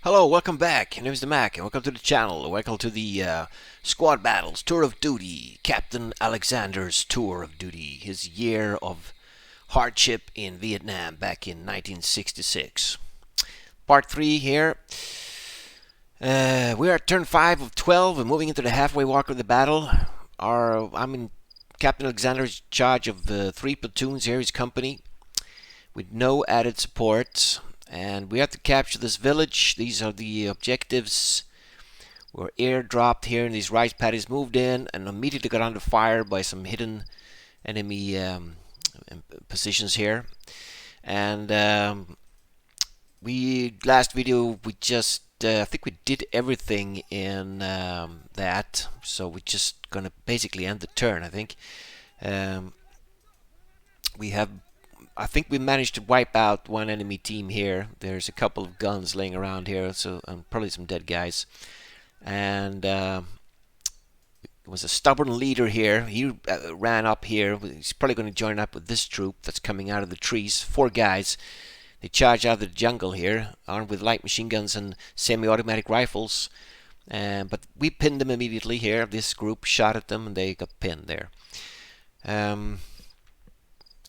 Hello, welcome back. My name is the Mac, and welcome to the channel. Welcome to the Squad Battles Tour of Duty, Captain Alexander's Tour of Duty, his year of hardship in Vietnam back in 1966. Part 3 here. We are at turn 5 of 12 and moving into the halfway walk of the battle. I'm in Captain Alexander's charge of 3 platoons here, his company, with no added support. And we have to capture this village. These are the objectives. We're airdropped here, and these rice paddies moved in and immediately got under fire by some hidden enemy positions here. And last video we just I think we did everything in that, so we're just gonna basically end the turn. I think I think we managed to wipe out one enemy team here. There's a couple of guns laying around here, so probably some dead guys. And it was a stubborn leader here. He ran up here. He's probably going to join up with this troop that's coming out of the trees. 4 guys. They charge out of the jungle here, armed with light machine guns and semi-automatic rifles. But we pinned them immediately here. This group shot at them, and they got pinned there.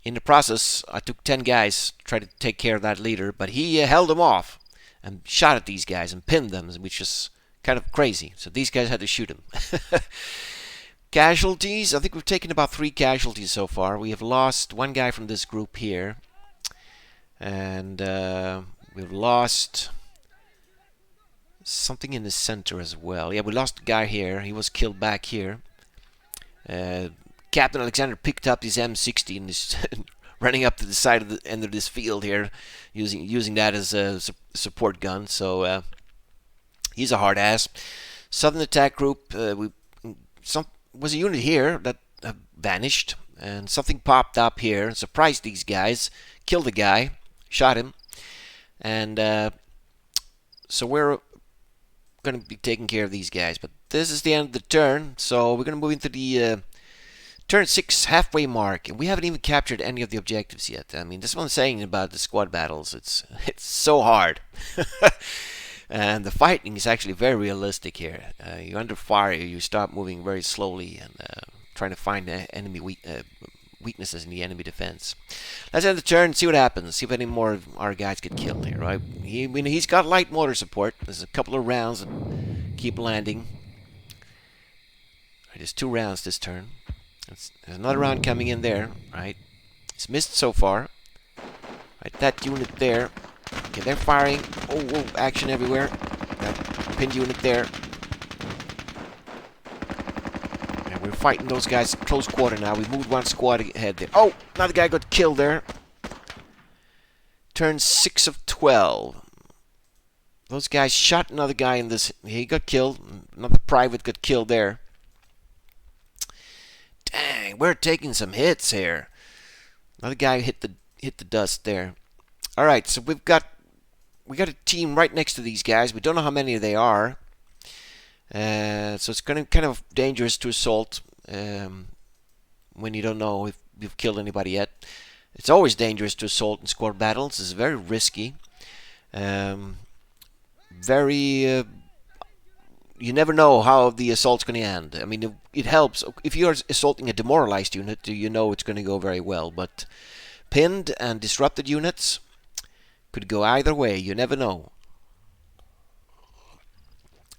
In the process, I took 10 guys to try to take care of that leader, but he held them off and shot at these guys and pinned them, which is kind of crazy. So these guys had to shoot him. Casualties, I think we've taken about 3 casualties so far. We have lost 1 guy from this group here. And we've lost something in the center as well. Yeah, we lost a guy here. He was killed back here. Captain Alexander picked up his M60 and is running up to the side of the end of this field here, using that as a support gun. So he's a hard ass. Southern Attack Group. Was a unit here that vanished, and something popped up here and surprised these guys. Killed the guy, shot him, and so we're going to be taking care of these guys. But this is the end of the turn, so we're going to move into the turn 6 halfway mark, and we haven't even captured any of the objectives yet. I mean, this is what I'm saying about the squad battles. It's so hard. And the fighting is actually very realistic here. You're under fire, you start moving very slowly and trying to find enemy weaknesses in the enemy defense. Let's end the turn and see what happens. See if any more of our guys get killed here, right? He's got light mortar support. There's a couple of rounds that keep landing. Right, there's 2 rounds this turn. There's another round coming in there, right? It's missed so far. Right, that unit there. Okay, they're firing. Oh, whoa, action everywhere. That pinned unit there. And we're fighting those guys at close quarter now. We moved 1 squad ahead there. Oh, another guy got killed there. Turn 6 of 12. Those guys shot another guy in this. He got killed. Another private got killed there. Dang, we're taking some hits here. Another guy hit the dust there. All right, so we got a team right next to these guys. We don't know how many they are, so it's kind of dangerous to assault when you don't know if you've killed anybody yet. It's always dangerous to assault in squad battles. It's very risky. You never know how the assault's going to end. I mean, it helps. If you're assaulting a demoralized unit, you know it's going to go very well. But pinned and disrupted units could go either way. You never know.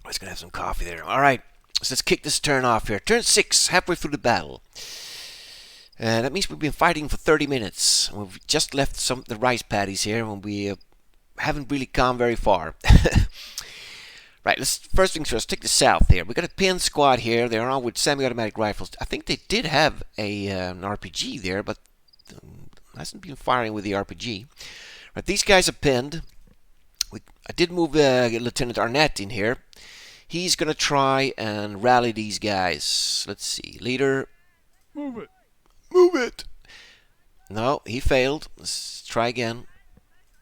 I was going to have some coffee there. All right, so let's kick this turn off here. Turn 6, halfway through the battle. And that means we've been fighting for 30 minutes. We've just left the rice paddies here, and we haven't really come very far. Right, first things first, take the south here. We got a pin squad here. They're armed with semi-automatic rifles. I think they did have an RPG there, but hasn't been firing with the RPG. Right, these guys are pinned. I did move Lieutenant Arnett in here. He's going to try and rally these guys. Let's see. Leader. Move it. Move it. No, he failed. Let's try again.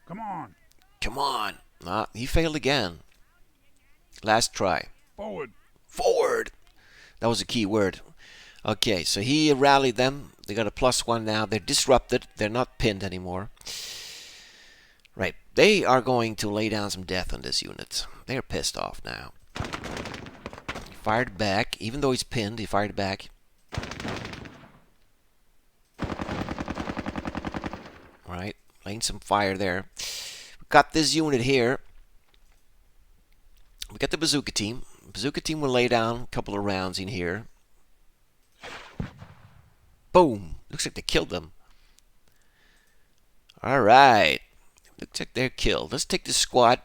Come on. Come on. No, he failed again. Last try. Forward. Forward. That was a key word. Okay, so he rallied them. They got a +1 now. They're disrupted. They're not pinned anymore. Right, they are going to lay down some death on this unit. They're pissed off now. He fired back, even though he's pinned, he fired back. Alright, laying some fire there. We've got this unit here. We got the bazooka team. Bazooka team will lay down a couple of rounds in here. Boom! Looks like they killed them. Alright. Looks like they're killed. Let's take this squad.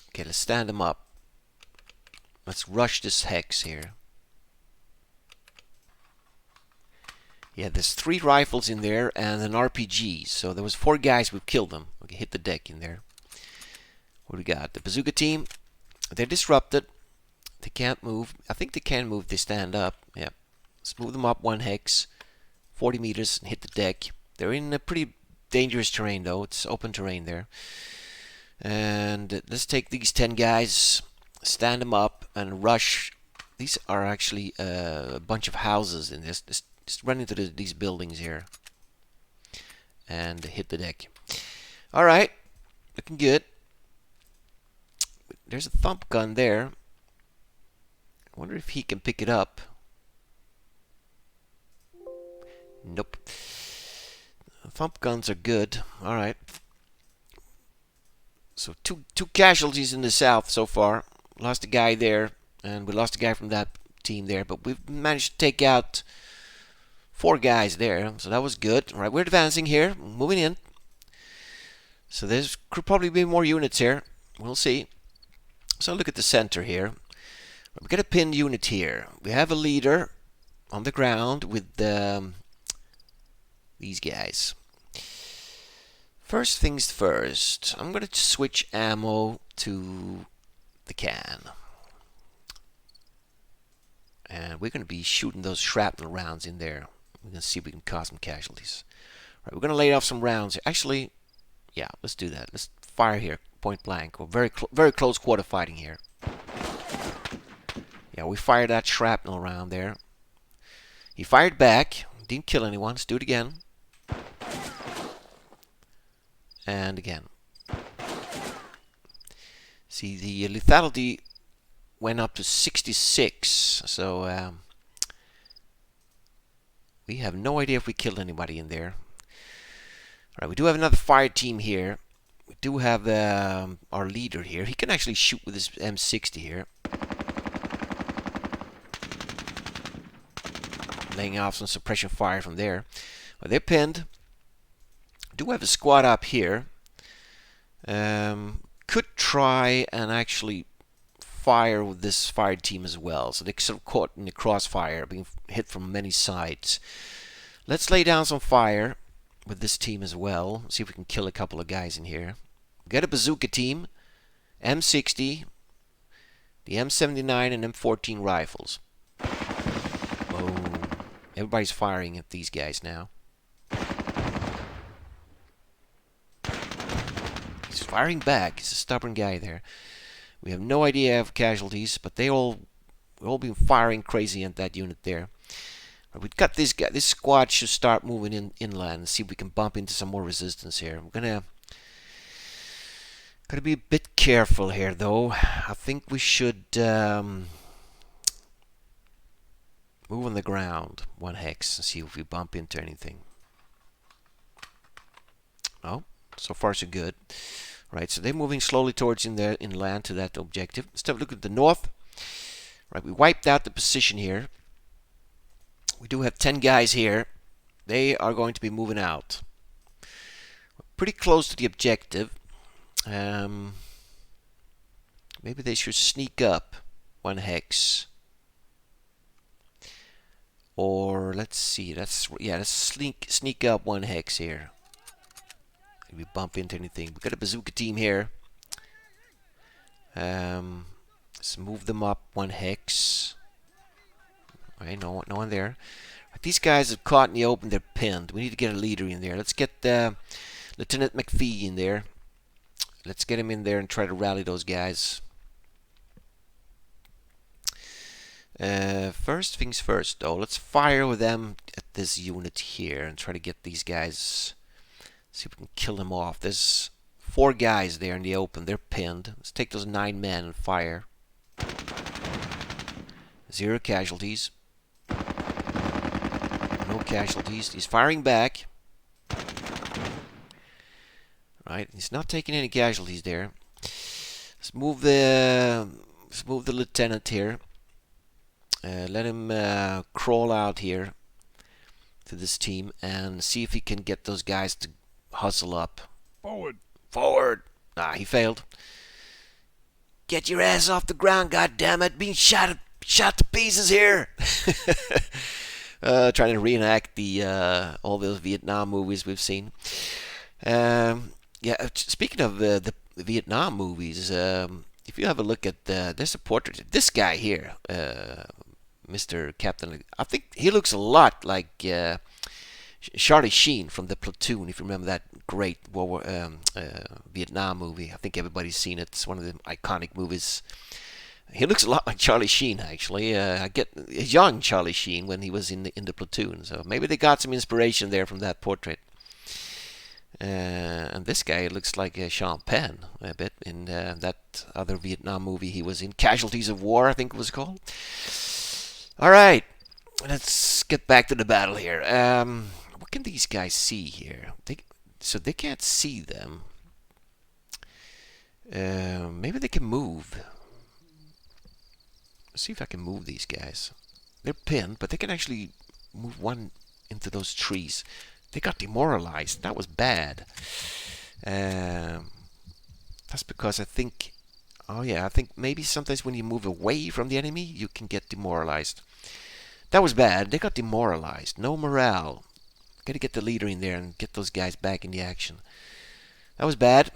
Okay, let's stand them up. Let's rush this hex here. Yeah, there's 3 rifles in there and an RPG. So there was 4 guys who killed them. Okay, hit the deck in there. What do we got? The bazooka team. They're disrupted. They can't move. I think they can move. They stand up. Yeah. Let's move them up 1 hex. 40 meters and hit the deck. They're in a pretty dangerous terrain though. It's open terrain there. And let's take these 10 guys, stand them up and rush. These are actually a bunch of houses in this. Just run into these buildings here and hit the deck. Alright, looking good. There's a thump gun there. I wonder if he can pick it up. Nope. Thump guns are good. Alright. So two casualties in the south so far. Lost a guy there, and we lost a guy from that team there, but we've managed to take out 4 guys there, so that was good. Alright, we're advancing here, moving in. So there's could probably be more units here. We'll see. So look at the center here. We got a pinned unit here. We have a leader on the ground with these guys. First things first, I'm going to switch ammo to the can. And we're going to be shooting those shrapnel rounds in there. We're going to see if we can cause some casualties. Right, we're going to lay off some rounds. Actually, yeah, let's do that. Let's fire here, point blank. We're very close quarter fighting here. Yeah, we fired that shrapnel round there. He fired back. Didn't kill anyone. Let's do it again. And again. See, the lethality went up to 66. So we have no idea if we killed anybody in there. Alright, we do have another fire team here. We do have our leader here. He can actually shoot with his M60 here. Laying off some suppression fire from there. Well, they're pinned. Do have a squad up here. Could try and actually fire with this fire team as well. So they're sort of caught in the crossfire, being hit from many sides. Let's lay down some fire with this team as well. See if we can kill a couple of guys in here. We got a bazooka team, M60, the M79 and M14 rifles. Oh, everybody's firing at these guys now. He's firing back. He's a stubborn guy there. We have no idea of casualties, but we've all been firing crazy at that unit there. We've got this guy. This squad should start moving inland and see if we can bump into some more resistance here. We're gonna be a bit careful here, though. I think we should move on the ground 1 hex and see if we bump into anything. Oh, so far so good. Right, so they're moving slowly towards inland to that objective. Let's have a look at the north. Right, we wiped out the position here. We do have 10 guys here. They are going to be moving out. We're pretty close to the objective. Maybe they should sneak up 1 hex. Or let's see. Let's sneak up 1 hex here. If we bump into anything. We've got a bazooka team here. Let's move them up 1 hex. Okay, no one there. These guys are caught in the open. They're pinned. We need to get a leader in there. Let's get Lieutenant McPhee in there. Let's get him in there and try to rally those guys. First things first, though. Let's fire with them at this unit here and try to get these guys. See if we can kill them off. There's 4 guys there in the open. They're pinned. Let's take those 9 men and fire. 0 casualties. No casualties. He's firing back. Right, he's not taking any casualties there. Let's move the lieutenant here. Let him crawl out here to this team and see if he can get those guys to hustle up. Forward. Forward! Ah, he failed. Get your ass off the ground, goddammit! Being shot to pieces here. Trying to reenact the all those Vietnam movies we've seen. Yeah, speaking of the Vietnam movies, if you have a look at there's a portrait. This guy here, Mr. Captain, I think he looks a lot like Charlie Sheen from The Platoon. If you remember that great Vietnam movie, I think everybody's seen it. It's one of the iconic movies. He looks a lot like Charlie Sheen, actually. I get a young Charlie Sheen when he was in the Platoon. So maybe they got some inspiration there from that portrait. And this guy looks like Sean Penn a bit in that other Vietnam movie he was in, Casualties of War, I think it was called. All right, let's get back to the battle here. What can these guys see here? So they can't see them. Maybe they can move. Let's see if I can move these guys. They're pinned, but they can actually move one into those trees. They got demoralized. That was bad. That's because I think... Oh yeah, I think maybe sometimes when you move away from the enemy, you can get demoralized. That was bad. They got demoralized. No morale. Gotta get the leader in there and get those guys back in the action. That was bad.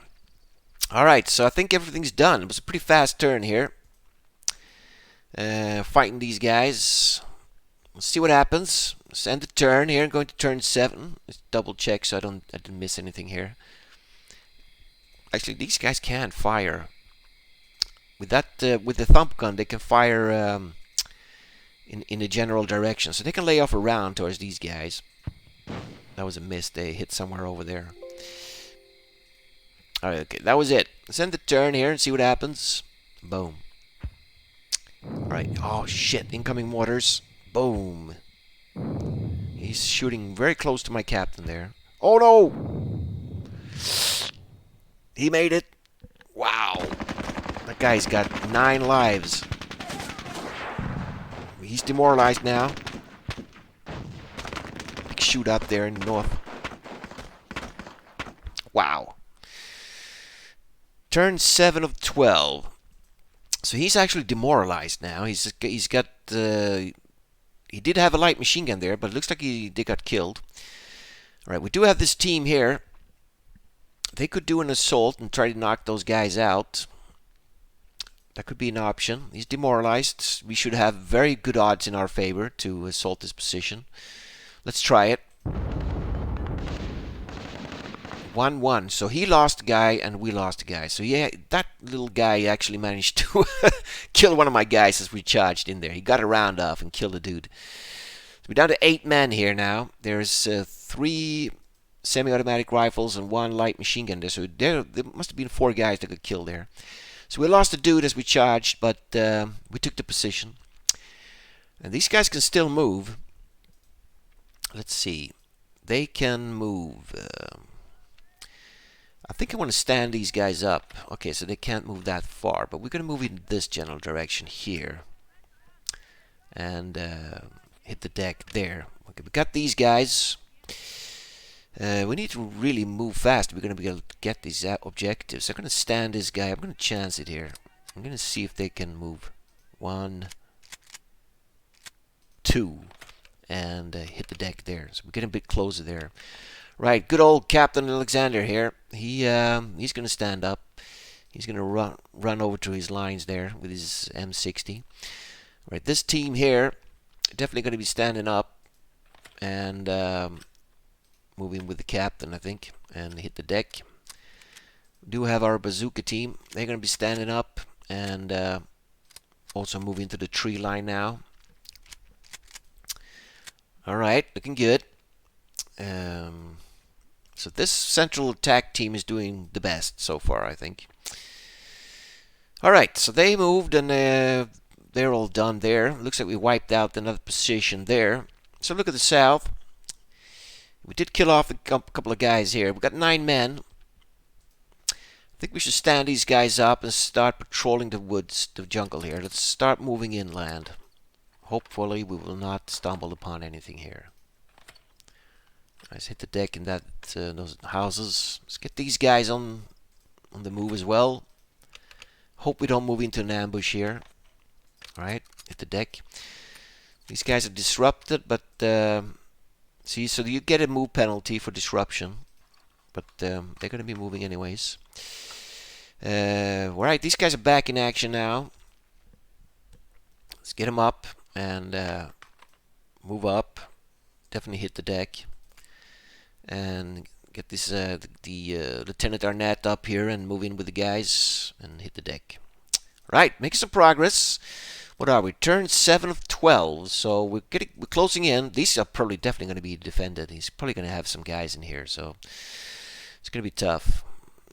Alright, so I think everything's done. It was a pretty fast turn here. Fighting these guys. Let's see what happens. Let's end the turn here. I'm going to turn 7. Let's double check so I didn't miss anything here. Actually, these guys can't fire. With the thump gun, they can fire in a general direction, so they can lay off a round towards these guys. That was a miss. They hit somewhere over there. All right, okay, that was it. Let's end the turn here and see what happens. Boom. All right. Oh shit! Incoming mortars. Boom. He's shooting very close to my captain there. Oh no! He made it. Wow. That guy's got 9 lives. He's demoralized now. Big shootout there in the north. Wow. Turn 7 of 12. So he's actually demoralized now. He's got... he did have a light machine gun there, but it looks like they got killed. Alright, we do have this team here. They could do an assault and try to knock those guys out. That could be an option. He's demoralized. We should have very good odds in our favor to assault this position. Let's try it. 1-1. So he lost a guy and we lost a guy. So yeah, that little guy actually managed to kill one of my guys as we charged in there. He got a round off and killed a dude. So we're down to 8 men here now. There's 3 semi-automatic rifles and 1 light machine gun there. So there must have been 4 guys that got killed there. So we lost a dude as we charged, but we took the position. And these guys can still move. Let's see. They can move. I think I want to stand these guys up. Okay, so they can't move that far, but we're going to move in this general direction here. And hit the deck there. Okay, we got these guys. We need to really move fast. We're going to be able to get these objectives. I'm going to stand this guy. I'm going to chance it here. I'm going to see if they can move. 1, 2, and hit the deck there. So we're getting a bit closer there. Right, good old Captain Alexander here. He's going to stand up. He's going to run over to his lines there with his M60. Right, this team here definitely going to be standing up and moving with the captain, I think, and hit the deck. We do have our bazooka team. They're going to be standing up and also moving to the tree line now. All right, looking good. So this central attack team is doing the best so far, I think. All right, so they moved and they're all done there. Looks like we wiped out another position there. So look at the south. We did kill off a couple of guys here. We got 9 men. I think we should stand these guys up and start patrolling the woods, the jungle here. Let's start moving inland. Hopefully we will not stumble upon anything here. Let's hit the deck in those houses. Let's get these guys on the move as well. Hope we don't move into an ambush here. Alright, hit the deck. These guys are disrupted, but see, so you get a move penalty for disruption. But they're going to be moving anyways. Alright, these guys are back in action now. Let's get them up and move up. Definitely hit the deck. And get this Lieutenant Arnett up here and move in with the guys and hit the deck. Right, making some progress. What are we? Turn 7 of 12. So we're closing in. These are probably definitely going to be defended. He's probably going to have some guys in here, so it's going to be tough.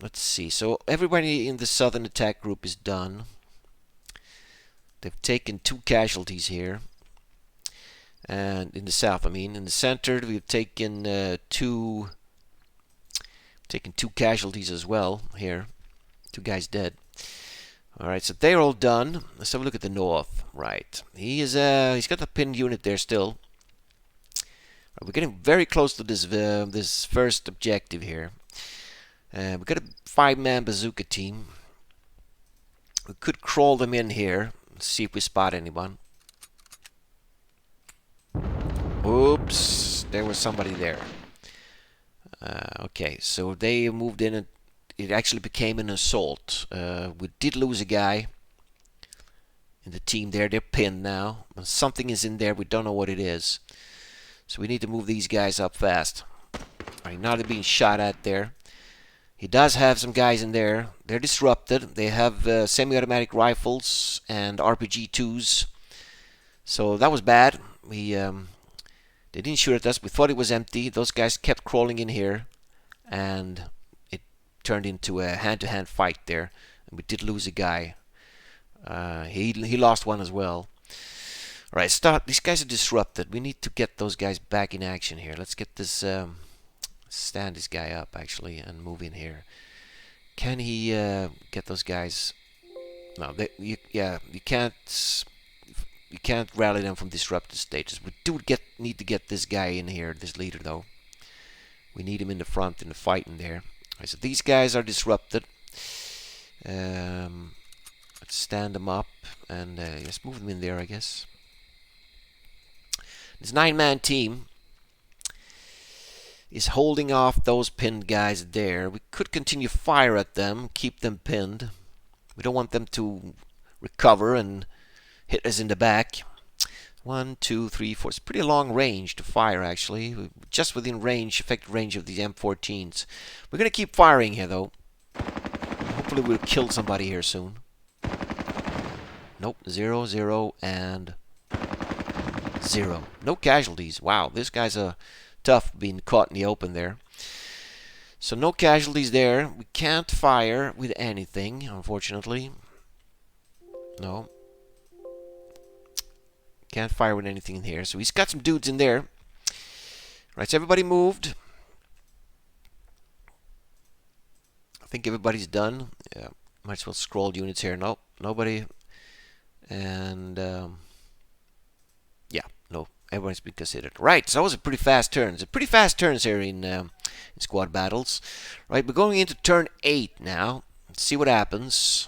Let's see. So everybody in the southern attack group is done. They've taken 2 casualties here. And in the south, I mean, in the center, we've taken 2 casualties as well here. 2 guys dead. All right, so they're all done. Let's have a look at the north. Right, he's got a pinned unit there still. Right, we're getting very close to this first objective here. We've got a 5-man bazooka team. We could crawl them in here. Let's see if we spot anyone. Oops, there was somebody there. Okay, so they moved in and it actually became an assault. We did lose a guy in the team there. They're pinned now. Something is in there. We don't know what it is. So we need to move these guys up fast. Right, now they're being shot at there. He does have some guys in there. They're disrupted. They have semi-automatic rifles and RPG-2s. So that was bad. They didn't shoot at us. We thought it was empty. Those guys kept crawling in here. And it turned into a hand-to-hand fight there. And we did lose a guy. He lost one as well. Alright, these guys are disrupted. We need to get those guys back in action here. Let's get this... stand this guy up, actually, and move in here. Can he get those guys... No, you can't... You can't rally them from disrupted stages. We do need to get this guy in here, this leader, though. We need him in the front in the fight in there. Right, so these guys are disrupted. Let's stand them up and let's move them in there, I guess. This 9-man team is holding off those pinned guys there. We could continue fire at them, keep them pinned. We don't want them to recover and hit us in the back. 1, 2, 3, 4. It's a pretty long range to fire, actually. We're just within effective range of these M14s. We're going to keep firing here, though. Hopefully we'll kill somebody here soon. Nope. 0, 0, and 0. No casualties. Wow, this guy's tough being caught in the open there. So no casualties there. We can't fire with anything, unfortunately. No. Can't fire with anything in here. So he's got some dudes in there. Right, so everybody moved. I think everybody's done. Yeah, might as well scroll units here. Nope, nobody. And yeah, no, everyone's been considered. Right, so that was a pretty fast turns. Pretty fast turns here in squad battles. Right, we're going into turn 8 now. Let's see what happens.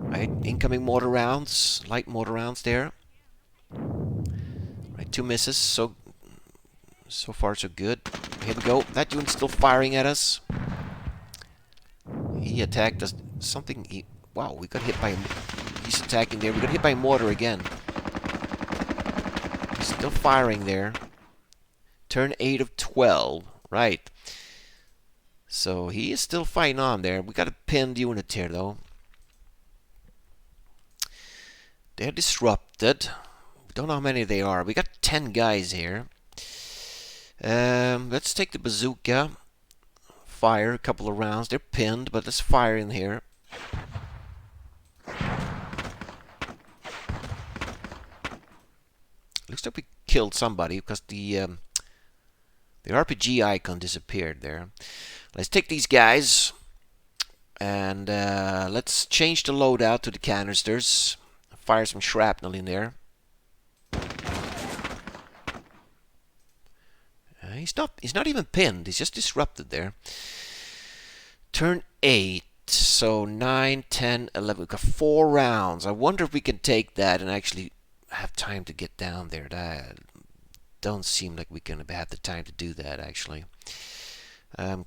Right, incoming mortar rounds, light mortar rounds there. Right, 2 misses, so far so good. Here we go. That unit's still firing at us. He attacked us. Wow, we got hit by him. He's attacking there. We got hit by a mortar again. He's still firing there. Turn 8 of 12. Right. So he is still fighting on there. We got a pinned unit here, though. They're disrupted. Don't know how many they are. We got 10 guys here. Let's take the bazooka. Fire a couple of rounds. They're pinned, but let's fire in here. Looks like we killed somebody because the RPG icon disappeared there. Let's take these guys and let's change the loadout to the canisters. Fire some shrapnel in there. He's not even pinned. He's just disrupted there. Turn 8. So 9, 10, 11. We've got 4 rounds. I wonder if we can take that and actually have time to get down there. That don't seem like we're going to have the time to do that, actually. Kind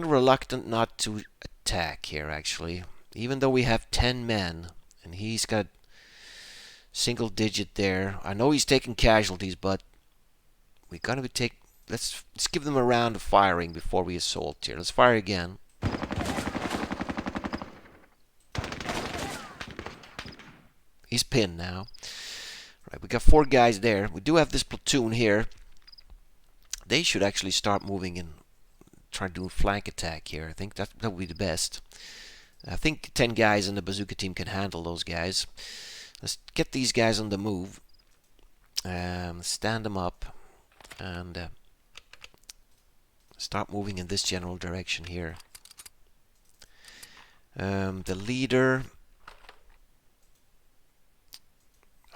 of reluctant not to attack here, actually. Even though we have 10 men. And he's got single digit there. I know he's taking casualties, but we got to take... Let's give them a round of firing before we assault here. Let's fire again. He's pinned now. Right, we got 4 guys there. We do have this platoon here. They should actually start moving and try to do a flank attack here. I think that would be the best. I think 10 guys in the bazooka team can handle those guys. Let's get these guys on the move. Stand them up and start moving in this general direction here. The leader...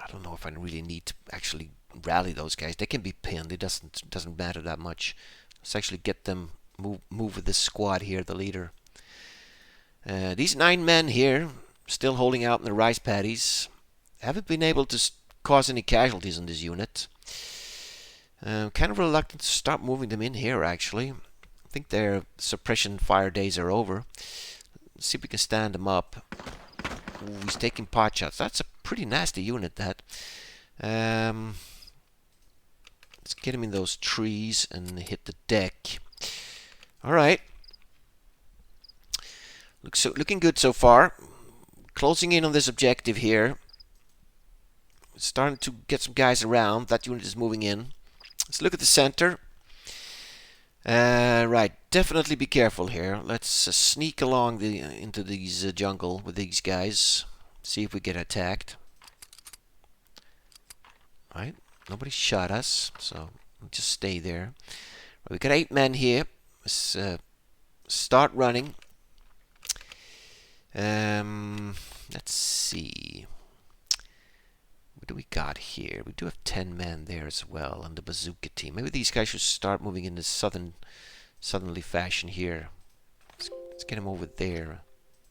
I don't know if I really need to actually rally those guys. They can be pinned. It doesn't matter that much. Let's actually get them move with this squad here, the leader. These 9 men here, still holding out in the rice paddies, haven't been able to cause any casualties in this unit. Kind of reluctant to start moving them in here, actually. I think their suppression fire days are over. Let's see if we can stand them up. Ooh, he's taking pot shots. That's a pretty nasty unit, that. Let's get him in those trees and hit the deck. Alright. Looking good so far. Closing in on this objective here. Starting to get some guys around. That unit is moving in. Let's look at the center. Right, definitely be careful here. Let's sneak along into these jungle with these guys. See if we get attacked. Right, nobody shot us, so we'll just stay there. Right, we got 8 men here. Let's start running. Let's see. What do we got here? We do have 10 men there as well on the bazooka team. Maybe these guys should start moving in this southerly fashion here. Let's get them over there.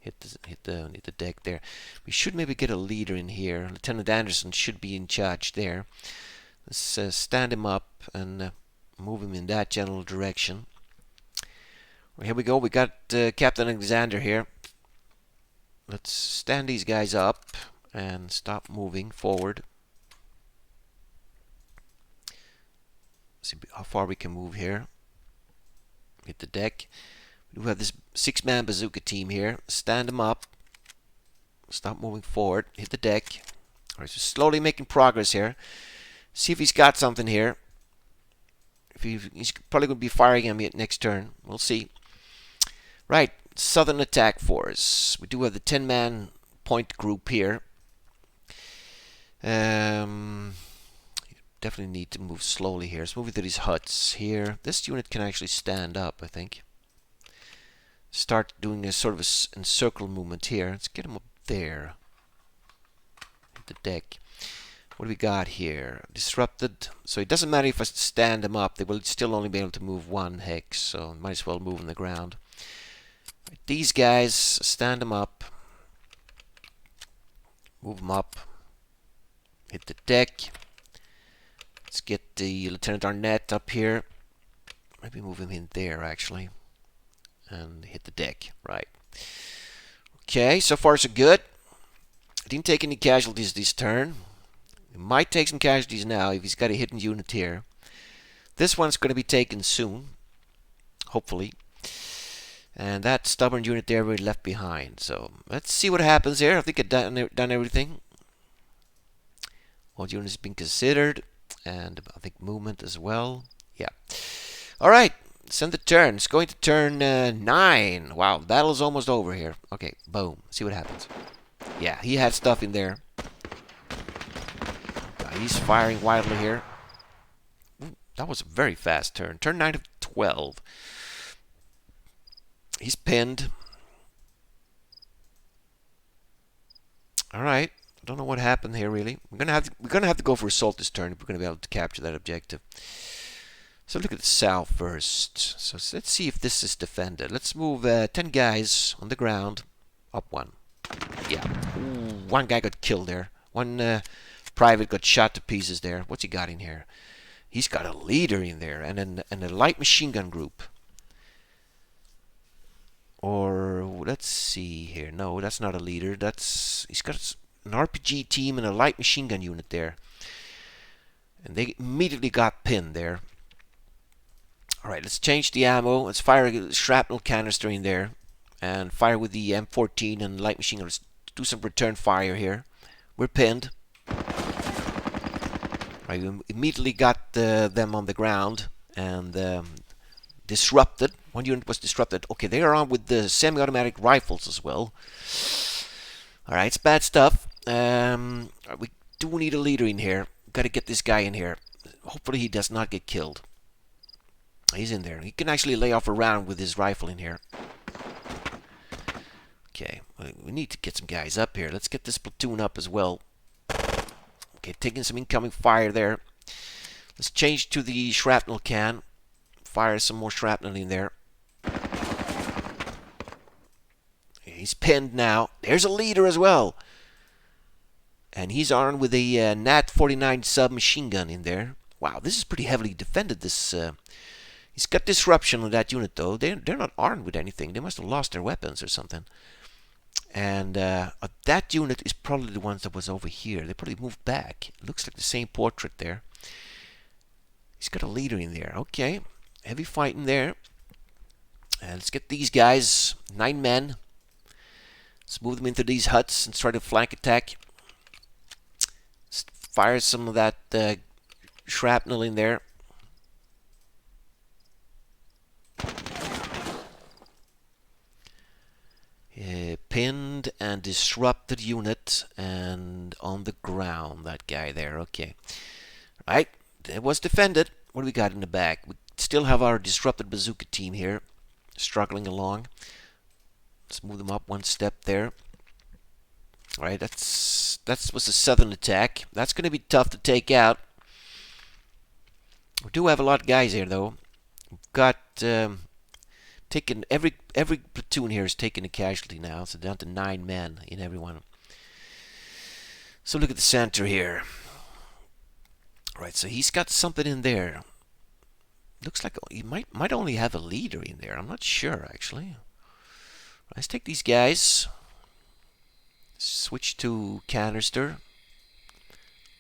Hit the deck there. We should maybe get a leader in here. Lieutenant Anderson should be in charge there. Let's stand him up and move him in that general direction. Well, here we go. We got Captain Alexander here. Let's stand these guys up and stop moving forward. See how far we can move here. Hit the deck. We do have this 6-man bazooka team here. Stand them up. Stop moving forward. Hit the deck. Alright, so slowly making progress here. See if he's got something here. He's probably going to be firing at me next turn. We'll see. Right, Southern Attack Force. We do have the 10-man point group here. Definitely need to move slowly here. Let's move into these huts here. This unit can actually stand up, I think. Start doing a sort of a encircle movement here. Let's get him up there. Hit the deck. What do we got here? Disrupted. So it doesn't matter if I stand them up. They will still only be able to move 1 hex. So might as well move on the ground. Right, these guys, stand them up. Move them up. Hit the deck. Let's get the Lieutenant Arnett up here. Maybe move him in there, actually. And hit the deck. Right. Okay, so far so good. I didn't take any casualties this turn. He might take some casualties now if he's got a hidden unit here. This one's going to be taken soon. Hopefully. And that stubborn unit there will be left behind. So let's see what happens here. I think I've done everything. All units being considered, and I think movement as well. Yeah. All right. Send the turn. It's going to turn 9. Wow, battle's almost over here. Okay, boom. See what happens. Yeah, he had stuff in there. He's firing wildly here. Ooh, that was a very fast turn. Turn 9 of 12. He's pinned. All right. I don't know what happened here really. We're gonna have to go for assault this turn if we're gonna be able to capture that objective. So look at the south first. So let's see if this is defended. Let's move 10 guys on the ground. Up 1. Yeah. Ooh, 1 guy got killed there. 1 private got shot to pieces there. What's he got in here? He's got a leader in there and a light machine gun group. Or let's see here. No, that's not a leader. He's got an RPG team and a light machine gun unit there. And they immediately got pinned there. Alright, let's change the ammo. Let's fire a shrapnel canister in there. And fire with the M14 and light machine gun. Let's do some return fire here. We're pinned. Right, we immediately got them on the ground. And disrupted. 1 unit was disrupted. Okay, they are on with the semi-automatic rifles as well. Alright, it's bad stuff. We do need a leader in here. Got to get this guy in here. Hopefully he does not get killed. He's in there. He can actually lay off a round with his rifle in here. Okay, we need to get some guys up here. Let's get this platoon up as well. Okay, taking some incoming fire there. Let's change to the shrapnel can. Fire some more shrapnel in there. He's pinned now. There's a leader as well. And he's armed with a Nat 49 submachine gun in there. Wow, this is pretty heavily defended. He's got disruption on that unit though. They're not armed with anything. They must have lost their weapons or something. And that unit is probably the ones that was over here. They probably moved back. It looks like the same portrait there. He's got a leader in there. Okay, heavy fighting there. And let's get these guys, 9 men. Let's move them into these huts and try to flank attack. Let's fire some of that shrapnel in there. Pinned and disrupted unit and on the ground, that guy there. Okay. Right. It was defended. What do we got in the back? We still have our disrupted bazooka team here struggling along. Let's move them up 1 step there. Alright, that was a southern attack. That's going to be tough to take out. We do have a lot of guys here though. We've got taken every platoon here is taking a casualty now, so down to 9 men in everyone. So look at the center here. Right, so he's got something in there. Looks like he might only have a leader in there. I'm not sure actually. Let's take these guys. Switch to canister.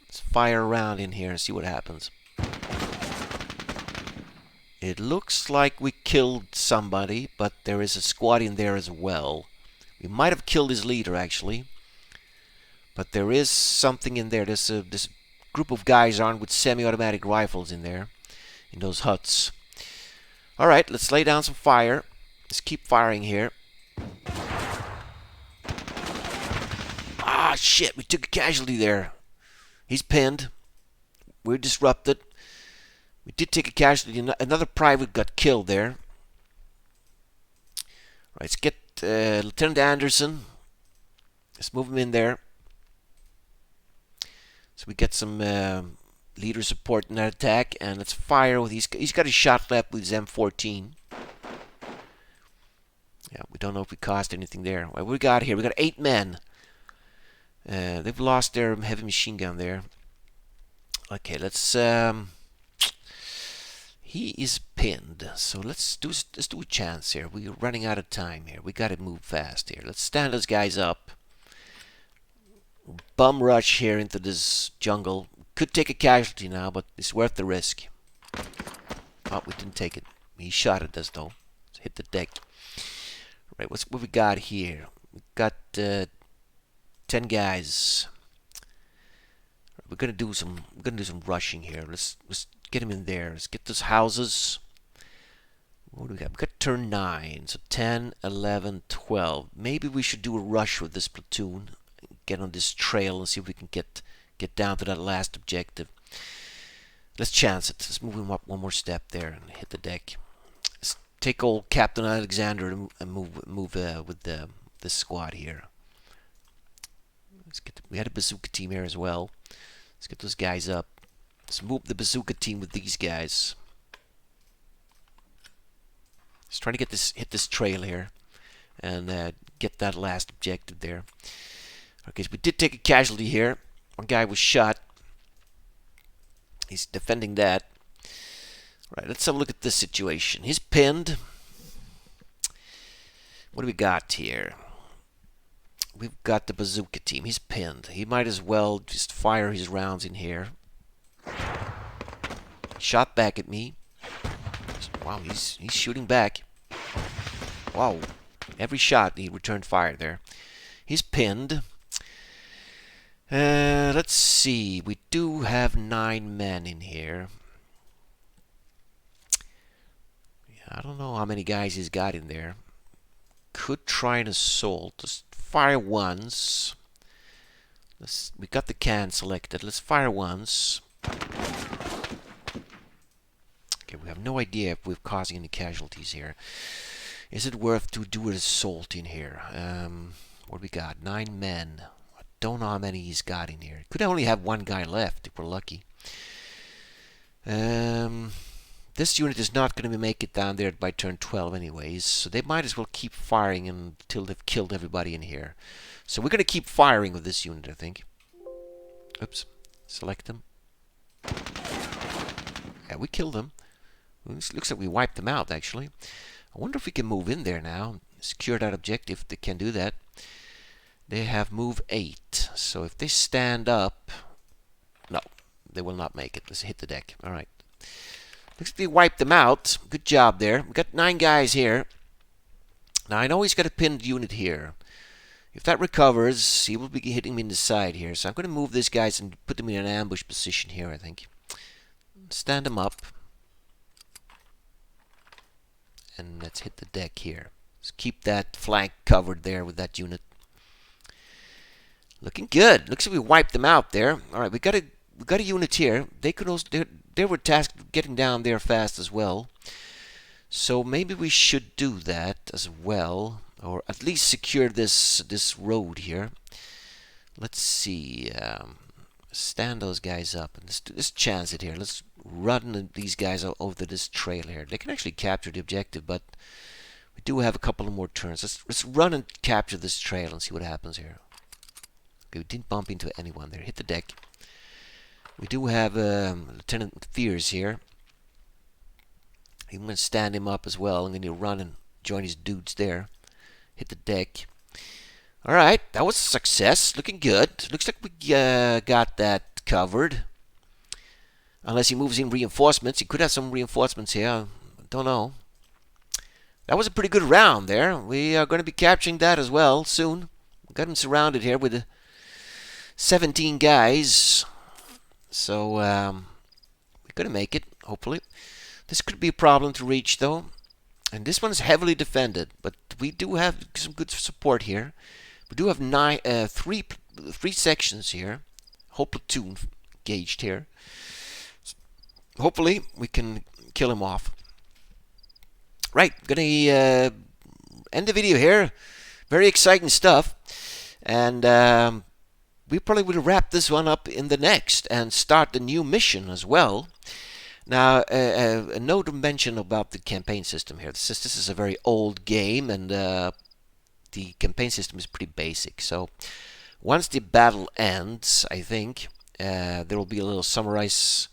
Let's fire around in here and see what happens. It looks like we killed somebody, but there is a squad in there as well. We might have killed his leader actually, but there is something in there. There's this group of guys armed with semi-automatic rifles in there, in those huts. Alright, let's lay down some fire. Let's keep firing here. Ah, shit, we took a casualty there. He's pinned. We're disrupted. We did take a casualty. Another private got killed there. Right, let's get Lieutenant Anderson. Let's move him in there. So we get some leader support in that attack. And let's fire with... He's got his shot left with his M14. Yeah, we don't know if we caused anything there. What we got here? We got 8 men. They've lost their heavy machine gun there. Okay, let's... he is pinned, so let's do a chance here. We're running out of time here. We got to move fast here. Let's stand those guys up. Bum rush here into this jungle. Could take a casualty now, but it's worth the risk. Oh, we didn't take it. He shot at us though. Let's hit the deck. Right, what we got here? We got 10 guys. we're gonna do some rushing here. Let's get him in there. Let's get those houses. What do we got? We got turn 9, so 10, 11, 12. Maybe we should do a rush with this platoon. Get on this trail and see if we can get down to that last objective. Let's chance it. Let's move him up one more step there and hit the deck. Let's take old Captain Alexander and move with this squad here. We had a bazooka team here as well. Let's get those guys up. Let's move the bazooka team with these guys. Let's try to hit this trail here and get that last objective there. Okay, so we did take a casualty here. One guy was shot. He's defending that. Right, let's have a look at this situation. He's pinned. What do we got here? We've got the bazooka team. He's pinned. He might as well just fire his rounds in here. Shot back at me. Wow, he's shooting back. Wow. Every shot he returned fire there. He's pinned. Let's see. We do have 9 men in here. I don't know how many guys he's got in there. Could try an assault. Let's fire once. We got the can selected. Let's fire once. Okay, we have no idea if we're causing any casualties here. Is it worth to do an assault in here? What do we got? 9 men. I don't know how many he's got in here. Could only have 1 guy left if we're lucky. This unit is not going to make it down there by turn 12 anyways, so they might as well keep firing until they've killed everybody in here. So we're going to keep firing with this unit, I think. Oops. Select them. Yeah, we killed them. It looks like we wiped them out, actually. I wonder if we can move in there now. Secure that objective. They can do that. They have move 8. So if they stand up... No, they will not make it. Let's hit the deck. Alright. Looks like we wiped them out. Good job there. We've got 9 guys here. Now, I know he's got a pinned unit here. If that recovers, he will be hitting me in the side here. So I'm going to move these guys and put them in an ambush position here, I think. Stand them up. And let's hit the deck here. Let's keep that flank covered there with that unit. Looking good. Looks like we wiped them out there. All right, we got a unit here. They could also they were tasked with getting down there fast as well. So maybe we should do that as well, or at least secure this road here. Let's see. Stand those guys up and let's chance it here. Let's run these guys over this trail here. They can actually capture the objective, but we do have a couple of more turns. Let's run and capture this trail and see what happens here. Okay, we didn't bump into anyone there. Hit the deck. We do have Lieutenant Fears here. I'm going to stand him up as well. I'm going to run and join his dudes there. Hit the deck. Alright, that was a success. Looking good. Looks like we got that covered. Unless he moves in reinforcements. He could have some reinforcements here. Don't know. That was a pretty good round there. We are going to be capturing that as well soon. We got him surrounded here with 17 guys. So, we're going to make it, hopefully. This could be a problem to reach, though. And this one's heavily defended. But we do have some good support here. We do have three sections here. Whole platoon gauged here. Hopefully, we can kill him off. Right, gonna end the video here. Very exciting stuff. And we probably will wrap this one up in the next and start the new mission as well. Now, a note to mention about the campaign system here. This is a very old game, and the campaign system is pretty basic. So, once the battle ends, I think, there will be a little summarize,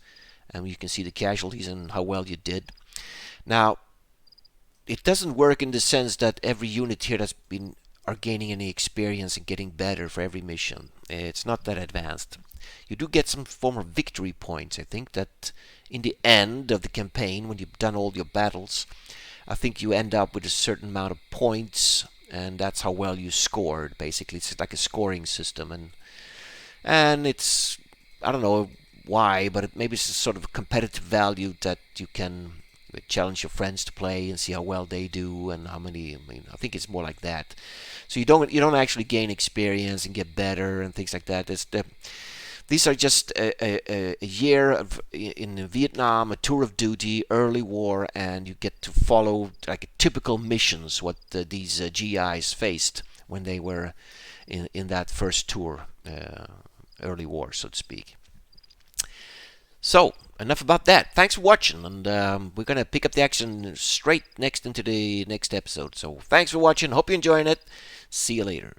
and you can see the casualties and how well you did. Now, it doesn't work in the sense that every unit here are gaining any experience and getting better for every mission. It's not that advanced. You do get some form of victory points. I think that in the end of the campaign, when you've done all your battles, I think you end up with a certain amount of points, and that's how well you scored. Basically, it's like a scoring system, and it's I don't know why, but maybe it's a sort of competitive value that you can challenge your friends to play and see how well they do and how many. I mean, I think it's more like that. So you don't actually gain experience and get better and things like that. These are just a year of in Vietnam, a tour of duty, early war, and you get to follow like typical missions what these GIs faced when they were in that first tour, early war, so to speak. So enough about that. Thanks for watching, and we're gonna pick up the action straight next into the next episode. So thanks for watching. Hope you're enjoying it. See you later.